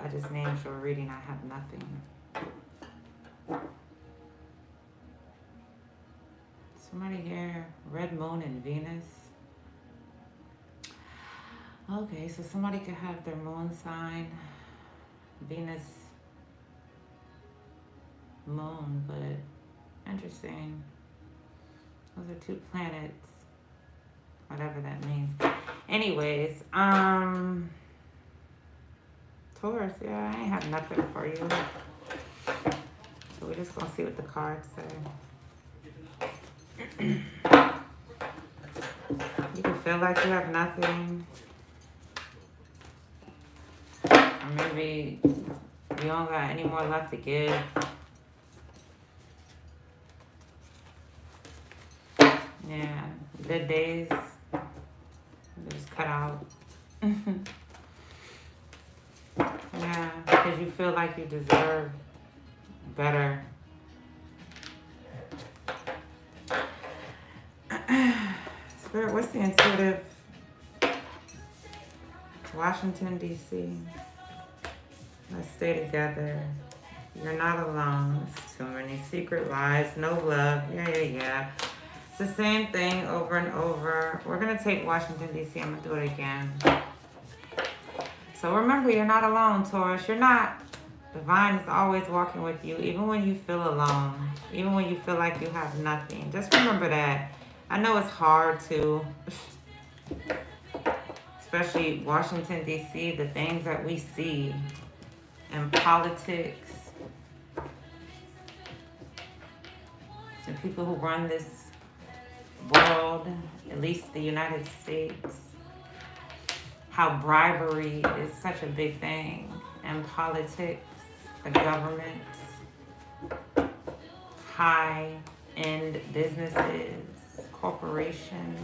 I just named your reading. I have nothing. Somebody here, Red Moon and Venus. Okay, so somebody could have their moon sign, Venus, moon, but interesting. Those are two planets, whatever that means. Anyways, Taurus, yeah, I ain't have nothing for you. So we're just gonna see what the cards say. You can feel like you have nothing. Or maybe you don't got any more left to give. Yeah, good days just cut out. Yeah, because you feel like you deserve better. Spirit, what's the intuitive? Washington, D.C. Let's stay together. You're not alone. It's too many secret lies. No love. Yeah. It's the same thing over and over. We're going to take Washington, D.C. I'm going to do it again. So remember, you're not alone, Taurus. You're not. Divine is always walking with you, even when you feel alone. Even when you feel like you have nothing. Just remember that. I know it's hard to, especially Washington, D.C., the things that we see in politics, the people who run this world, at least the United States, how bribery is such a big thing in politics, the government, high-end businesses, corporations,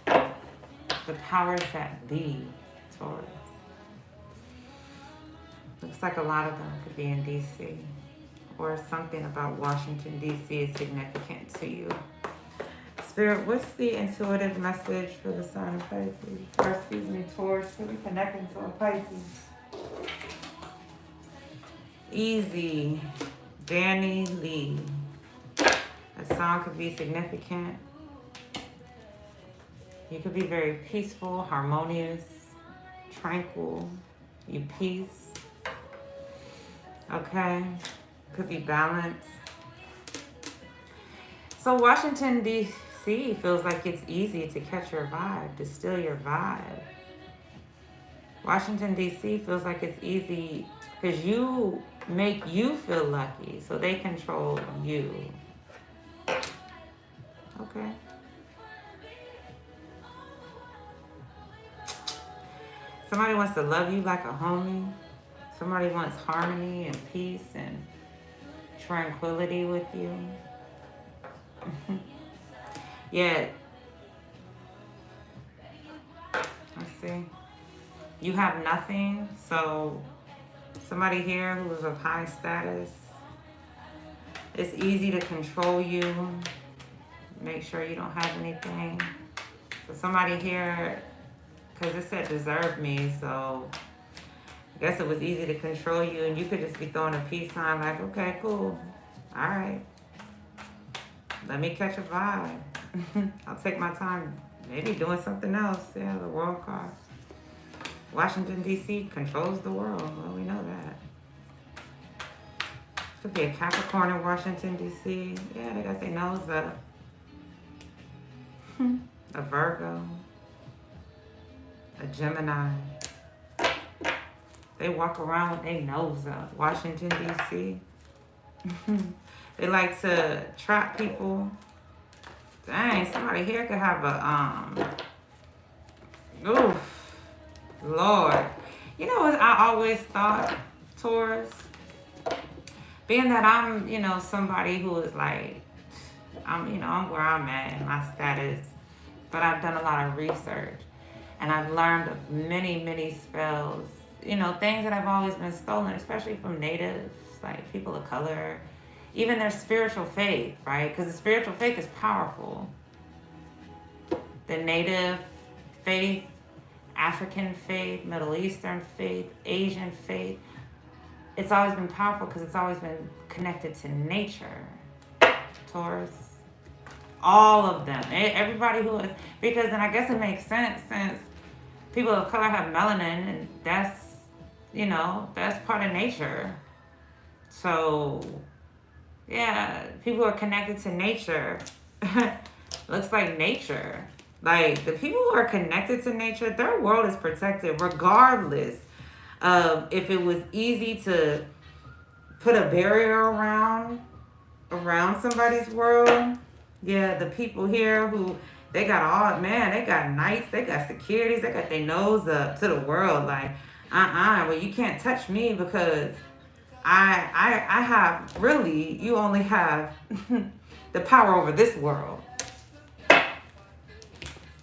the powers that be, Taurus. Looks like a lot of them could be in D.C. or something about Washington, D.C. is significant to you. Spirit, what's the intuitive message for the sign of Pisces? Or excuse me, Taurus, so we're connecting to a Pisces. Easy. Danny Lee. A song could be significant. You could be very peaceful, harmonious, tranquil. You peace. Okay. Could be balanced. So Washington, D.C. feels like it's easy to catch your vibe, to steal your vibe. Washington, D.C. feels like it's easy because you make you feel lucky, so they control you. Okay. Somebody wants to love you like a homie. Somebody wants harmony and peace and tranquility with you. Yet, let's see. You have nothing, so somebody here who is of high status, it's easy to control you. Make sure you don't have anything. So somebody here, because it said deserve me, so I guess it was easy to control you, and you could just be throwing a peace sign like, okay, cool. All right. Let me catch a vibe. I'll take my time. Maybe doing something else. Yeah, the world card. Washington, D.C. controls the world. Well, we know that. Could be a Capricorn in Washington, D.C. Yeah, they got their nose up. A Virgo. A Gemini. They walk around with their nose up. Washington, D.C. They like to trap people. Dang, somebody here could have a, oof, Lord. You know what I always thought, Taurus? Being that I'm, somebody who is like, I'm where I'm at in my status, but I've done a lot of research. And I've learned of many, many spells, things that have always been stolen, especially from natives, like people of color, even their spiritual faith, right? Because the spiritual faith is powerful. The native faith African faith, Middle Eastern faith, Asian faith. It's always been powerful because it's always been connected to nature. Taurus. All of them. Everybody who is, because then I guess it makes sense since people of color have melanin, and that's, that's part of nature. So, yeah, people are connected to nature. Looks like nature. Like, the people who are connected to nature, their world is protected regardless of if it was easy to put a barrier around somebody's world. Yeah, the people here who, they got knights, they got securities, they got their nose up to the world. Like, well, you can't touch me because I have, really, you only have the power over this world.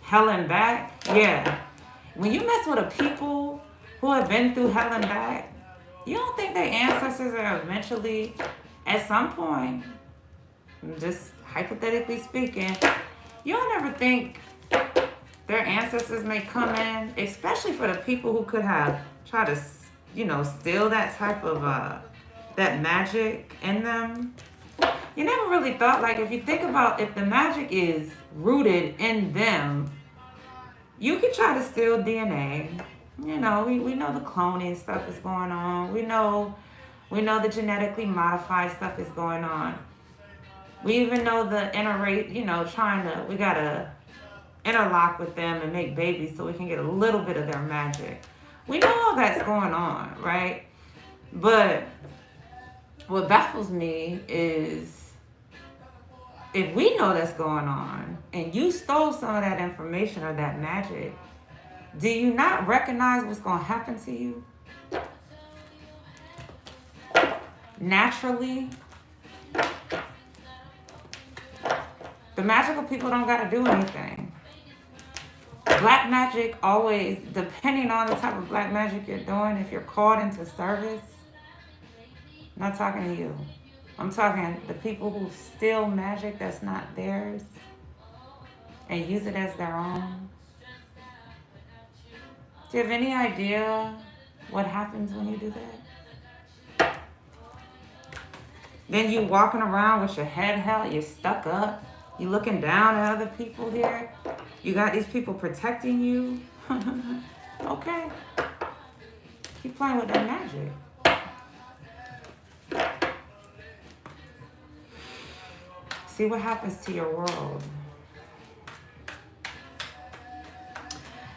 Hell and back, yeah. When you mess with a people who have been through hell and back, you don't think their ancestors are eventually, at some point, just hypothetically speaking, you don't ever think their ancestors may come in, especially for the people who could have tried to, steal that type of, that magic in them. You never really thought, like, if you think about if the magic is rooted in them, you could try to steal DNA. We know the cloning stuff is going on. We know the genetically modified stuff is going on. We even know the interrace, we gotta interlock with them and make babies so we can get a little bit of their magic. We know all that's going on, right? But what baffles me is, if we know that's going on and you stole some of that information or that magic, do you not recognize what's going to happen to you? Naturally, the magical people don't got to do anything. Black magic always, depending on the type of black magic you're doing, if you're called into service, I'm not talking to you. I'm talking the people who steal magic that's not theirs and use it as their own. Do you have any idea what happens when you do that? Then you walking around with your head held, you're stuck up, you looking down at other people here. You got these people protecting you. Okay. Keep playing with that magic. See what happens to your world.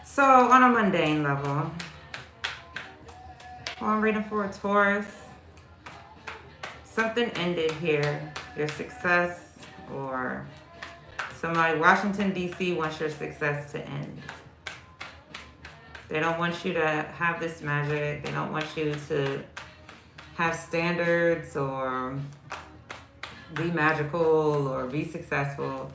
So, on a mundane level, well, I'm reading for a Taurus. Something ended here. Your success, or somebody, Washington, D.C. wants your success to end. They don't want you to have this magic. They don't want you to have standards or be magical or be successful.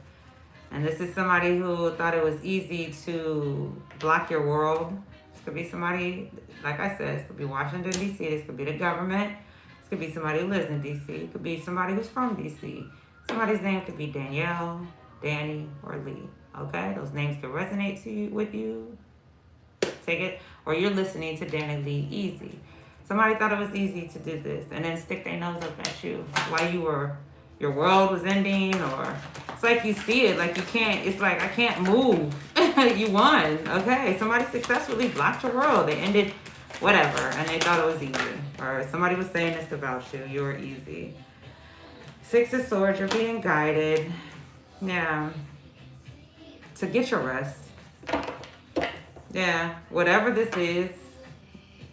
And this is somebody who thought it was easy to block your world. This could be somebody, like I said, this could be Washington, D.C. This could be the government. This could be somebody who lives in D.C. It could be somebody who's from D.C. Somebody's name could be Danielle, Danny, or Lee. Okay? Those names could resonate with you. Take it. Or you're listening to Danny Lee easy. Somebody thought it was easy to do this and then stick their nose up at you while your world was ending, or it's like you see it, like you can't, it's like I can't move. You won. Okay. Somebody successfully blocked your world. They ended whatever and they thought it was easy. Or somebody was saying this about you. You were easy. 6 of Swords, you're being guided. Yeah. To get your rest. Yeah. Whatever this is.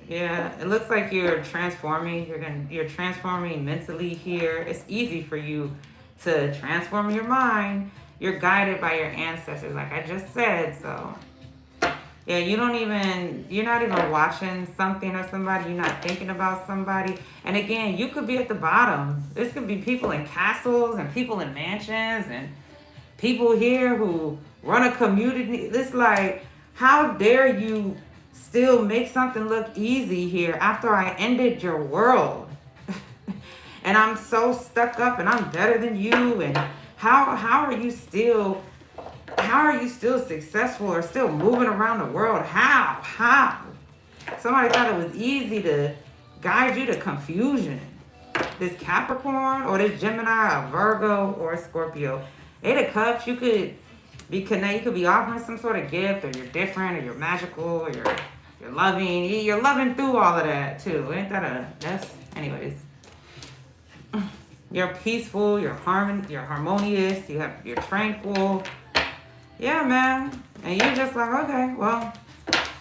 Yeah, it looks like you're transforming. You're transforming mentally here. It's easy for you to transform your mind. You're guided by your ancestors, like I just said. So, yeah, you're not even watching something or somebody. You're not thinking about somebody. And again, you could be at the bottom. This could be people in castles and people in mansions and people here who run a community. It's like, how dare you still make something look easy here after I ended your world? And I'm so stuck up and I'm better than you, and how are you still How are you still successful or still moving around the world? How? Somebody thought it was easy to guide you to confusion. This Capricorn or this Gemini, a Virgo or a Scorpio. Eight of Cups, you could be connected, you could be offering some sort of gift, or you're different, or you're magical, or you're loving. You're loving through all of that too. Ain't that that's anyways. You're peaceful, you're harmonious, you're tranquil. Yeah, man. And you're just like, okay, well,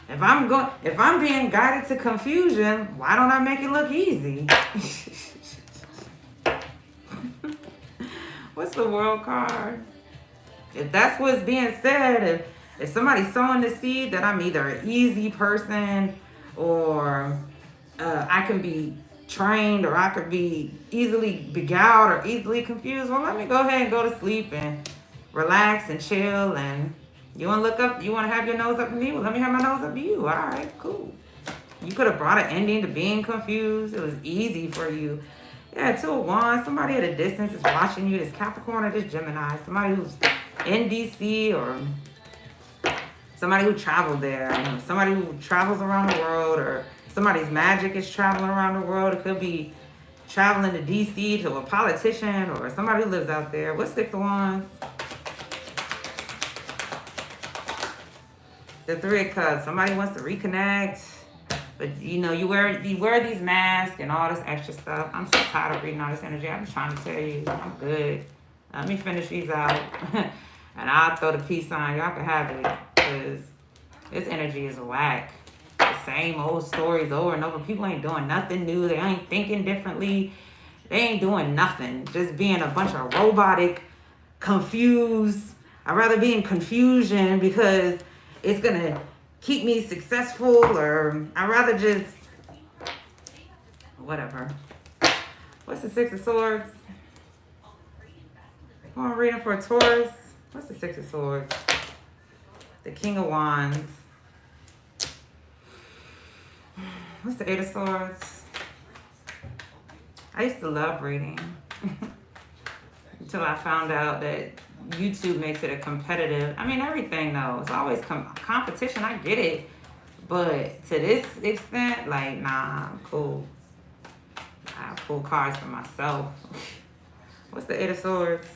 if I'm being guided to confusion, why don't I make it look easy? What's the World card? If that's what's being said, if somebody's sowing the seed that I'm either an easy person, or I can be trained, or I could be easily beguiled or easily confused, well, let me go ahead and go to sleep and relax and chill. And you want to look up, you want to have your nose up to me? Well, let me have my nose up to you. All right, cool. You could have brought an ending to being confused. It was easy for you. Yeah, 2 of Wands. Somebody at a distance is watching you. This Capricorn or this Gemini. Somebody who's in DC, or somebody who traveled there. Somebody who travels around the world, or somebody's magic is traveling around the world. It could be traveling to DC to a politician, or somebody who lives out there. What's 6 of Wands? The 3 of Cups. Somebody wants to reconnect. But you wear these masks and all this extra stuff. I'm so tired of reading all this energy. I'm just trying to tell you, I'm good. Let me finish these out. And I'll throw the peace sign. Y'all can have it. Because this energy is whack. The same old stories over and over. People ain't doing nothing new. They ain't thinking differently. They ain't doing nothing. Just being a bunch of robotic, confused. I'd rather be in confusion because it's going to keep me successful, or I'd rather just whatever. What's the 6 of Swords? I'm reading for a Taurus. What's the 6 of Swords? The King of Wands. What's the 8 of Swords? I used to love reading until I found out that YouTube makes it a competitive. I mean, everything though. It's always competition. I get it. But to this extent, like, nah, I'm cool. I pull cards for myself. What's the 8 of Swords?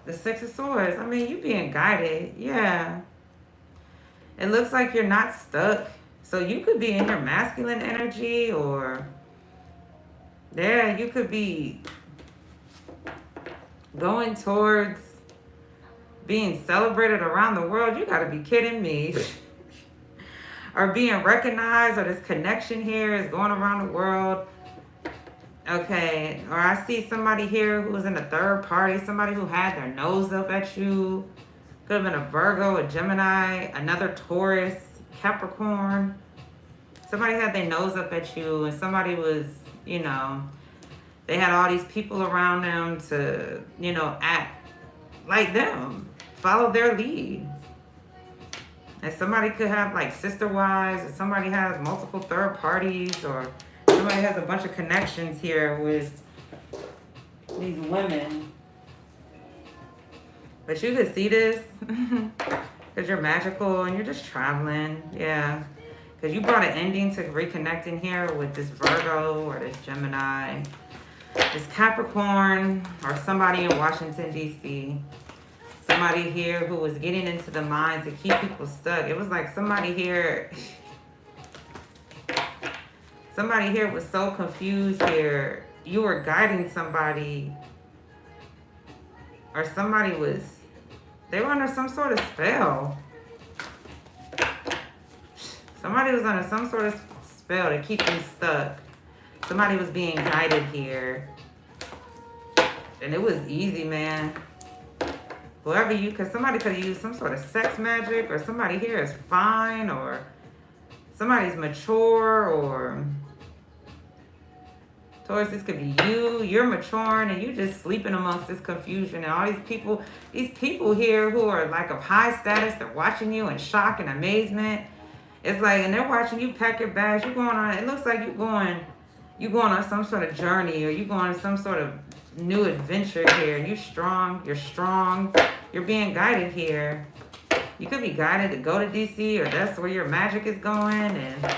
The 6 of Swords. I mean, you being guided. Yeah. It looks like you're not stuck. So you could be in your masculine energy, or yeah, you could be going towards being celebrated around the world. You got to be kidding me. Or being recognized, or this connection here is going around the world. Okay, or I see somebody here who was in a third party, somebody who had their nose up at you. Could have been a Virgo, a Gemini, another Taurus, Capricorn. Somebody had their nose up at you, and somebody was, they had all these people around them to, act like them, follow their lead. And somebody could have like sister wives, or somebody has multiple third parties, or somebody has a bunch of connections here with these women. But you could see this because you're magical and you're just traveling. Yeah. Because you brought an ending to reconnecting here with this Virgo or this Gemini, this Capricorn, or somebody in Washington, D.C. Somebody here who was getting into the minds to keep people stuck. It was like somebody here was so confused here. You were guiding somebody, or they were under some sort of spell. Somebody was under some sort of spell to keep them stuck. Somebody was being guided here. And it was easy, man. Because somebody could have used some sort of sex magic, or somebody here is fine, or somebody's mature, or Taurus, this could be you're maturing and you just sleeping amongst this confusion, and all these people here who are like of high status, they're watching you in shock and amazement. It's like, and they're watching you pack your bags, you're going on, it looks like you're going you going on some sort of journey, or you going on some sort of new adventure here. You're strong. You're being guided here. You could be guided to go to DC, or that's where your magic is going. And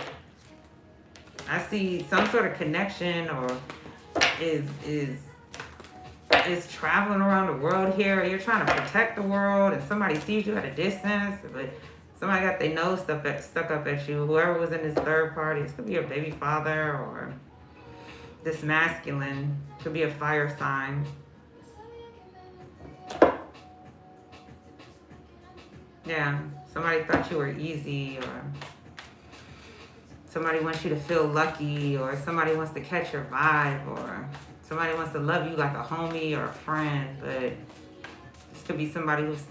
I see some sort of connection, or is traveling around the world here. You're trying to protect the world, and somebody sees you at a distance, but somebody got their nose stuck up at you. Whoever was in this third party, this could be your baby father, or this masculine, could be a fire sign. Yeah, somebody thought you were easy, or somebody wants you to feel lucky, or somebody wants to catch your vibe, or somebody wants to love you like a homie or a friend. But this could be somebody who's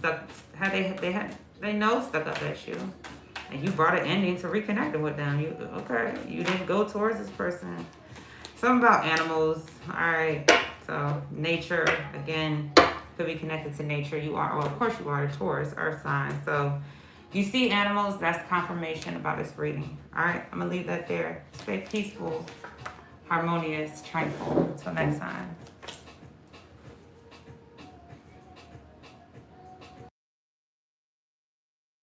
had their nose stuck up at you, and you brought an ending to reconnecting with them. You didn't go towards this person. Something about animals. All right, so nature again. Could be connected to nature. You are, well, of course you are a Taurus, earth sign. So you see animals, that's confirmation about this reading. All right, I'm going to leave that there. Stay peaceful, harmonious, tranquil. Until next time.